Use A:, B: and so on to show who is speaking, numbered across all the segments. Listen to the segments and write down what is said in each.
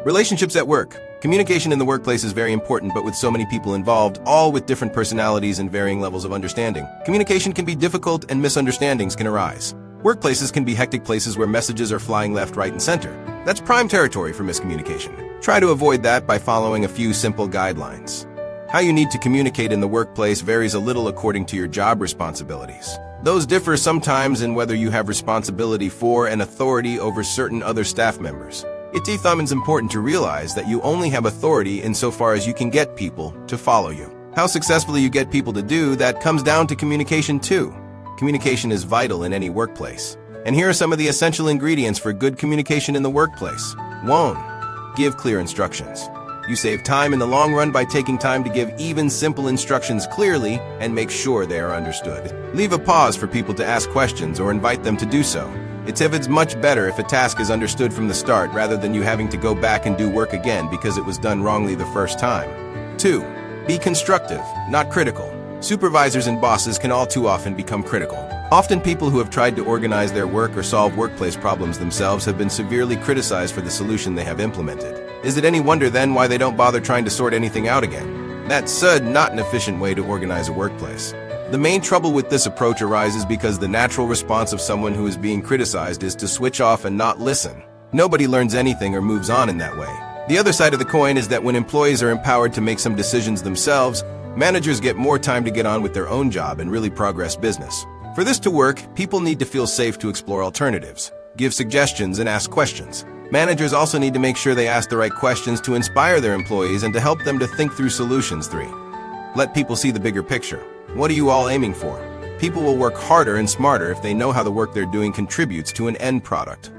A: Relationships at work. Communication in the workplace is very important, but with so many people involved, all with different personalities and varying levels of understanding, communication can be difficult and misunderstandings can arise. Workplaces can be hectic places where messages are flying left, right, and center. That's prime territory for miscommunication. Try to avoid that by following a few simple guidelines. How you need to communicate in the workplace varies a little according to your job responsibilities. Those differ sometimes in whether you have responsibility for and authority over certain other staff members. It's important to realize that you only have authority insofar as you can get people to follow you. How successfully you get people to do that comes down to communication too. Communication is vital in any workplace. And here are some of the essential ingredients for good communication in the workplace. 1. Give clear instructions. You save time in the long run by taking time to give even simple instructions clearly and make sure they are understood. Leave a pause for people to ask questions or invite them to do so. It's much better if a task is understood from the start rather than you having to go back and do work again because it was done wrongly the first time. 2. Be constructive, not critical. Supervisors and bosses can all too often become critical. Often people who have tried to organize their work or solve workplace problems themselves have been severely criticized for the solution they have implemented. Is it any wonder then why they don't bother trying to sort anything out again? That's not an efficient way to organize a workplace. The main trouble with this approach arises because the natural response of someone who is being criticized is to switch off and not listen. Nobody learns anything or moves on in that way. The other side of the coin is that when employees are empowered to make some decisions themselves, managers get more time to get on with their own job and really progress business. For this to work, people need to feel safe to explore alternatives, give suggestions, and ask questions. Managers also need to make sure they ask the right questions to inspire their employees and to help them to think through solutions. 3. Let people see the bigger picture. What are you all aiming for? People will work harder and smarter if they know how the work they're doing contributes to an end product.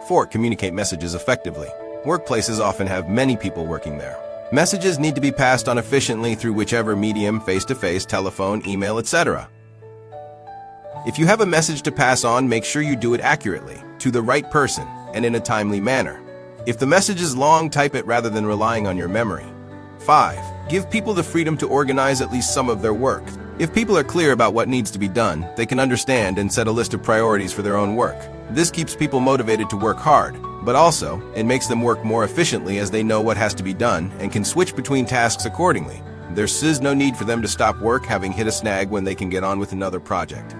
A: 4. Communicate messages effectively. Workplaces often have many people working there. Messages need to be passed on efficiently through whichever medium, face-to-face, telephone, email, etc. If you have a message to pass on, make sure you do it accurately, to the right person, and in a timely manner. If the message is long, type it rather than relying on your memory. 5. Give people the freedom to organize at least some of their work. If people are clear about what needs to be done, they can understand and set a list of priorities for their own work. This keeps people motivated to work hard, but also, it makes them work more efficiently as they know what has to be done and can switch between tasks accordingly. There's no need for them to stop work having hit a snag when they can get on with another project.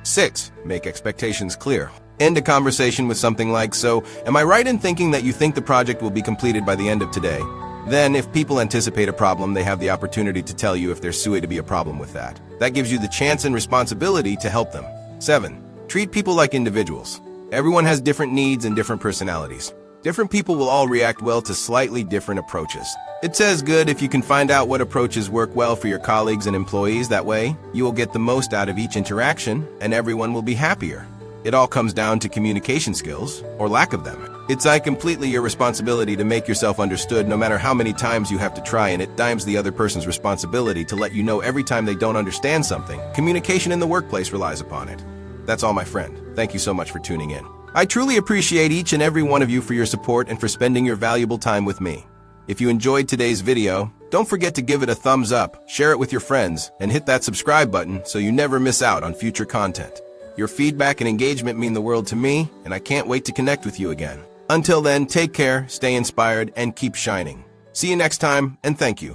A: 6. Make expectations clear. End a conversation with something like, "So, am I right in thinking that you think the project will be completed by the end of today?" Then, if people anticipate a problem, they have the opportunity to tell you if there's to be a problem with that. That gives you the chance and responsibility to help them. 7. Treat people like individuals. Everyone has different needs and different personalities. Different people will all react well to slightly different approaches. It's good if you can find out what approaches work well for your colleagues and employees. That way, you will get the most out of each interaction, and everyone will be happier. It all comes down to communication skills, or lack of them. It's completely your responsibility to make yourself understood no matter how many times you have to try, and it dimes the other person's responsibility to let you know every time they don't understand something. Communication in the workplace relies upon it. That's all, my friend. Thank you so much for tuning in. I truly appreciate each and every one of you for your support and for spending your valuable time with me. If you enjoyed today's video, don't forget to give it a thumbs up, share it with your friends, and hit that subscribe button so you never miss out on future content. Your feedback and engagement mean the world to me, and I can't wait to connect with you again. Until then, take care, stay inspired, and keep shining. See you next time, and thank you.